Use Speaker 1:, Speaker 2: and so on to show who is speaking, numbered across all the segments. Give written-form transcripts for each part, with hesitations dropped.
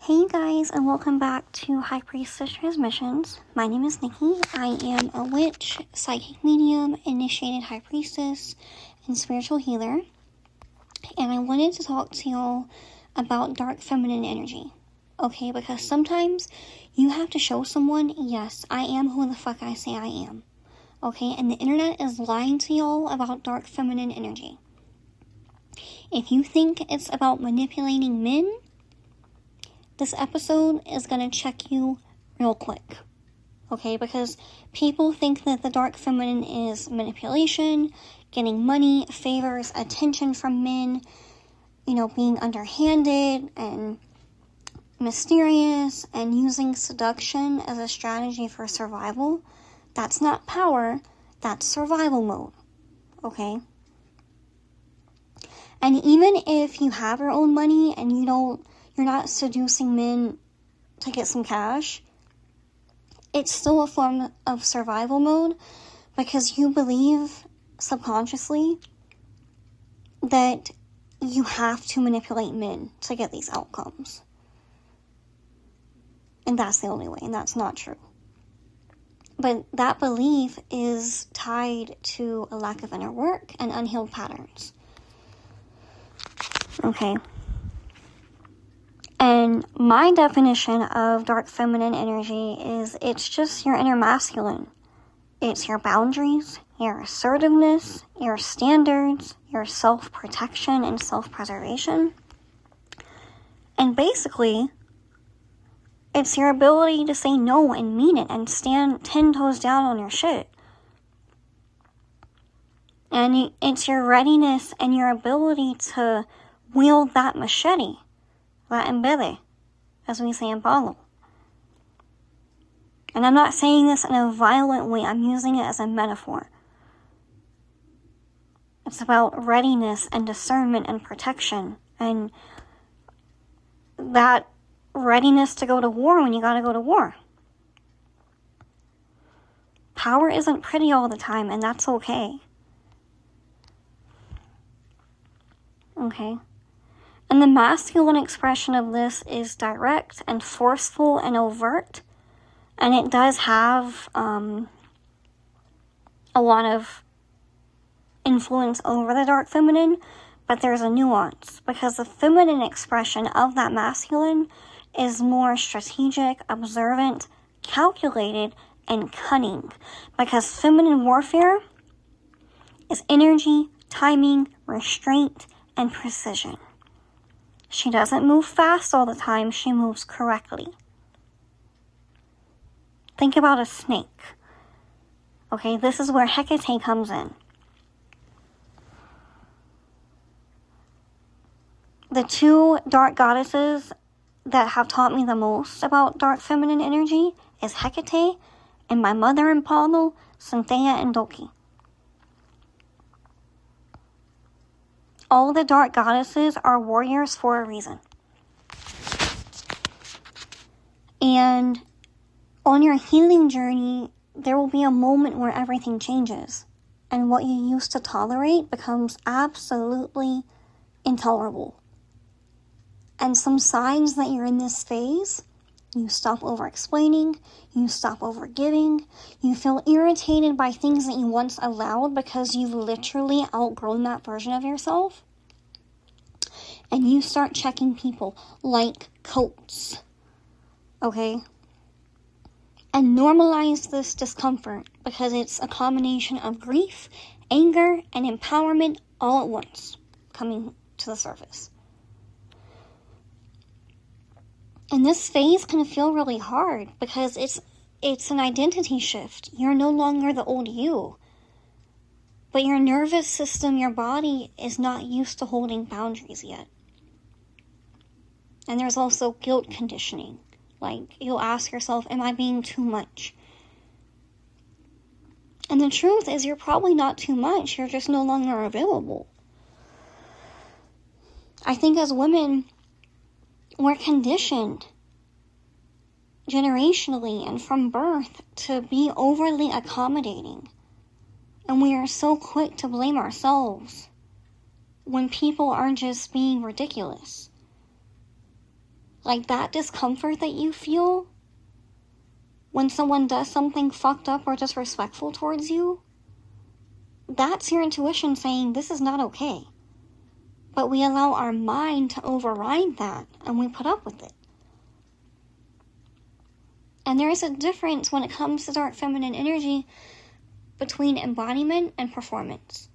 Speaker 1: Hey guys, and welcome back to High Priestess Transmissions. My name is Nikki. I am a witch, psychic medium, initiated high priestess, and spiritual healer. And I wanted to talk to y'all about dark feminine energy. Okay, because sometimes you have to show someone, yes, I am who the fuck I say I am. Okay, and the internet is lying to y'all about dark feminine energy. If you think it's about manipulating men, this episode is going to check you real quick, okay? Because people think that the dark feminine is manipulation, getting money, favors, attention from men, being underhanded and mysterious and using seduction as a strategy for survival. That's not power, that's survival mode, okay? And even if you have your own money and you're not seducing men to get some cash, it's still a form of survival mode because you believe subconsciously that you have to manipulate men to get these outcomes. And that's the only way, and that's not true. But that belief is tied to a lack of inner work and unhealed patterns. Okay. And my definition of dark feminine energy is it's just your inner masculine. It's your boundaries, your assertiveness, your standards, your self-protection and self-preservation. And basically, it's your ability to say no and mean it and stand 10 toes down on your shit. And it's your readiness and your ability to wield that machete. That embody, as we say in Palo. And I'm not saying this in a violent way, I'm using it as a metaphor. It's about readiness and discernment and protection, and that readiness to go to war when you gotta go to war. Power isn't pretty all the time, and that's okay. Okay? And the masculine expression of this is direct and forceful and overt. And it does have a lot of influence over the dark feminine, but there's a nuance. Because the feminine expression of that masculine is more strategic, observant, calculated, and cunning. Because feminine warfare is energy, timing, restraint, and precision. She doesn't move fast all the time, she moves correctly. Think about a snake. Okay, this is where Hecate comes in. The two dark goddesses that have taught me the most about dark feminine energy is Hecate and my mother in Palo, Cynthia and Doki. All the dark goddesses are warriors for a reason. And on your healing journey, there will be a moment where everything changes. And what you used to tolerate becomes absolutely intolerable. And some signs that you're in this phase, you stop over-explaining, you stop over-giving, you feel irritated by things that you once allowed because you've literally outgrown that version of yourself. And you start checking people like coats, okay? And normalize this discomfort because it's a combination of grief, anger, and empowerment all at once coming to the surface. And this phase can feel really hard because it's an identity shift. You're no longer the old you. But your nervous system, your body, is not used to holding boundaries yet. And there's also guilt conditioning. Like, you'll ask yourself, am I being too much? And the truth is, you're probably not too much. You're just no longer available. I think as women, we're conditioned generationally and from birth to be overly accommodating. And we are so quick to blame ourselves when people are just being ridiculous. Like that discomfort that you feel when someone does something fucked up or disrespectful towards you, that's your intuition saying this is not okay. But we allow our mind to override that and we put up with it. And there is a difference when it comes to dark feminine energy between embodiment and performance.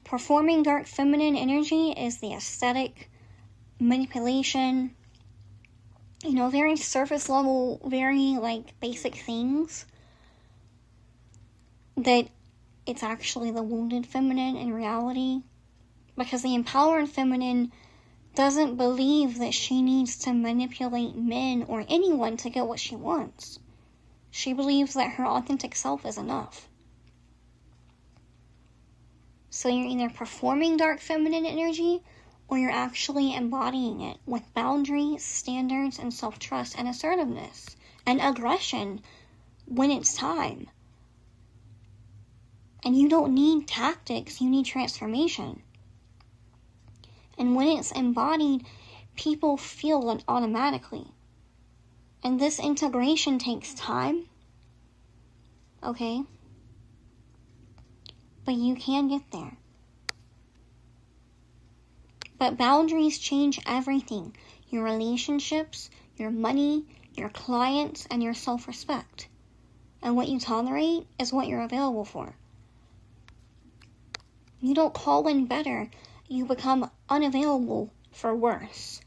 Speaker 1: Performing dark feminine energy is the aesthetic, manipulation, very surface level, very basic things. That it's actually the wounded feminine in reality. Because the empowered feminine doesn't believe that she needs to manipulate men or anyone to get what she wants. She believes that her authentic self is enough. So you're either performing dark feminine energy or you're actually embodying it with boundaries, standards, and self-trust and assertiveness and aggression when it's time. And you don't need tactics, you need transformation. And when it's embodied, people feel it automatically. And this integration takes time. Okay? But you can get there. But boundaries change everything. Your relationships, your money, your clients, and your self-respect. And what you tolerate is what you're available for. You don't call in better. You become unavailable for worse.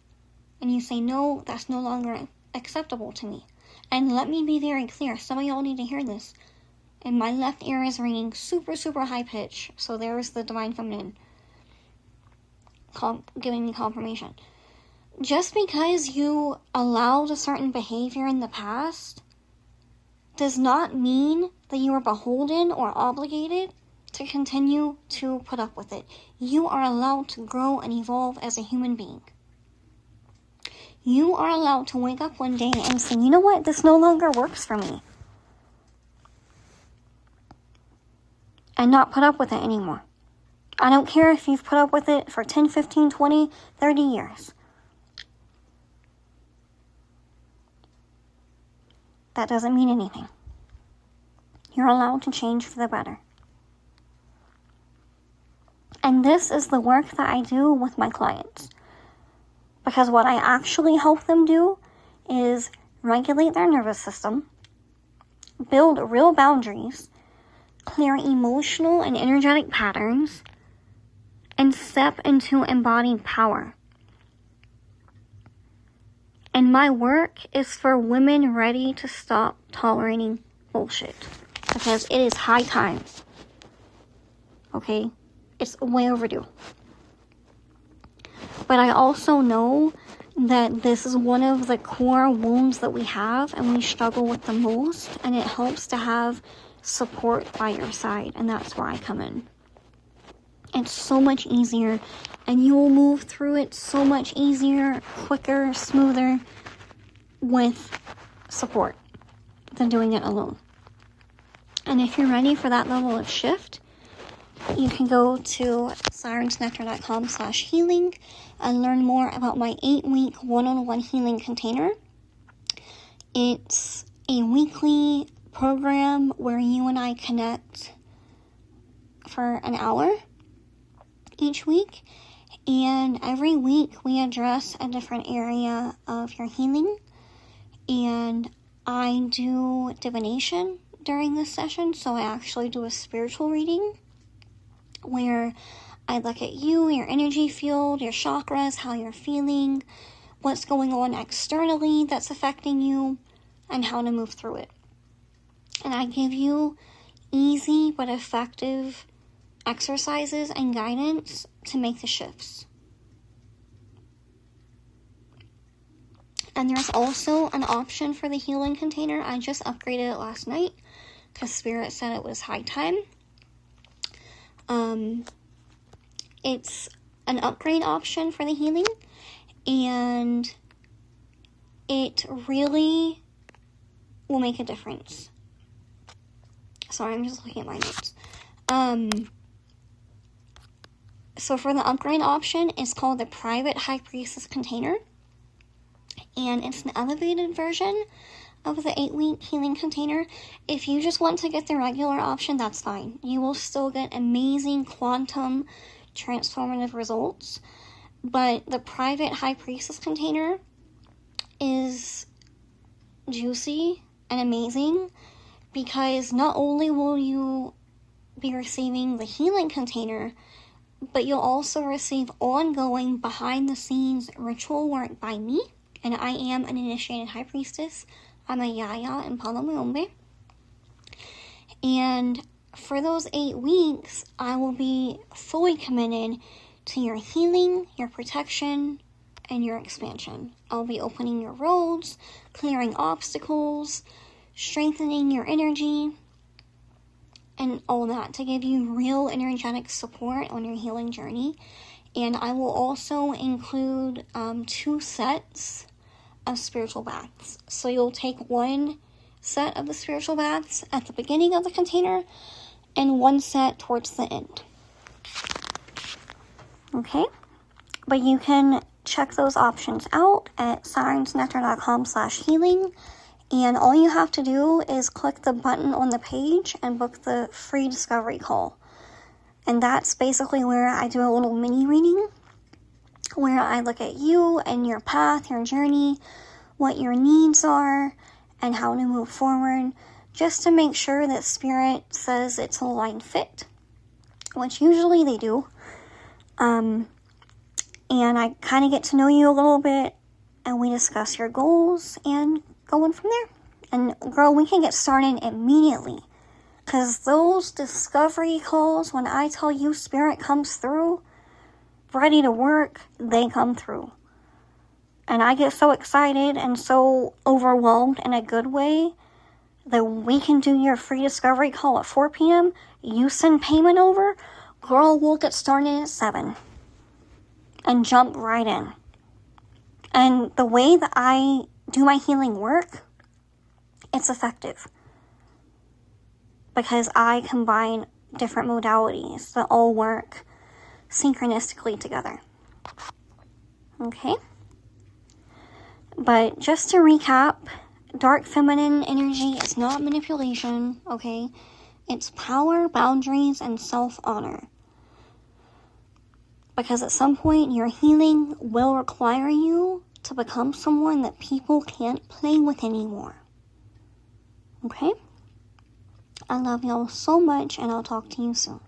Speaker 1: And you say, no, that's no longer acceptable to me. And let me be very clear. Some of y'all need to hear this. And my left ear is ringing super, super high pitch. So there's the divine feminine giving me confirmation. Just because you allowed a certain behavior in the past does not mean that you are beholden or obligated to continue to put up with it. You are allowed to grow and evolve as a human being. You are allowed to wake up one day and say, you know what, this no longer works for me. And not put up with it anymore. I don't care if you've put up with it for 10, 15, 20, 30 years. That doesn't mean anything. You're allowed to change for the better. And this is the work that I do with my clients. Because what I actually help them do is regulate their nervous system, build real boundaries, clear emotional and energetic patterns, and step into embodied power. And my work is for women ready to stop tolerating bullshit. Because it is high time. Okay? It's way overdue. But I also know that this is one of the core wounds that we have and we struggle with the most. And it helps to have support by your side. And that's where I come in. It's so much easier. And you will move through it so much easier, quicker, smoother with support than doing it alone. And if you're ready for that level of shift, you can go to sirensnectar.com/healing and learn more about my 8-week one-on-one healing container. It's a weekly program where you and I connect for an hour each week. And every week we address a different area of your healing. And I do divination during this session. So I actually do a spiritual reading where I look at you, your energy field, your chakras, how you're feeling, what's going on externally that's affecting you, and how to move through it. And I give you easy but effective exercises and guidance to make the shifts. And there's also an option for the healing container. I just upgraded it last night because Spirit said it was high time. It's an upgrade option for the healing, and it really will make a difference. Sorry, I'm just looking at my notes. So for the upgrade option, it's called the Private High Priestess Container. And it's an elevated version of the 8-week healing container. If you just want to get the regular option, that's fine. You will still get amazing quantum transformative results. But the Private High Priestess Container is juicy and amazing, because not only will you be receiving the healing container, but you'll also receive ongoing behind-the-scenes ritual work by me, and I am an initiated high priestess. I'm a Yaya in Palomayombe. And for those 8 weeks, I will be fully committed to your healing, your protection, and your expansion. I'll be opening your roads, clearing obstacles, strengthening your energy, and all that to give you real energetic support on your healing journey. And I will also include 2 sets of spiritual baths. So you'll take 1 set of the spiritual baths at the beginning of the container and 1 set towards the end. Okay? But you can check those options out at sirensnectar.com/healing. And all you have to do is click the button on the page and book the free discovery call. And that's basically where I do a little mini reading, where I look at you and your path, your journey, what your needs are, and how to move forward, just to make sure that Spirit says it's a line fit, which usually they do. And I kind of get to know you a little bit, and we discuss your goals and going from there. And girl, we can get started immediately, because those discovery calls, when I tell you Spirit comes through, ready to work, they come through. And I get so excited and so overwhelmed in a good way that we can do your free discovery call at 4 p.m. You send payment over, girl, we'll get started at 7 and jump right in. And the way that I do my healing work, it's effective, because I combine different modalities that all work synchronistically together. Okay? But just to recap, dark feminine energy is not manipulation, okay? It's power, boundaries, and self-honor. Because at some point, your healing will require you to become someone that people can't play with anymore. Okay? I love y'all so much, and I'll talk to you soon.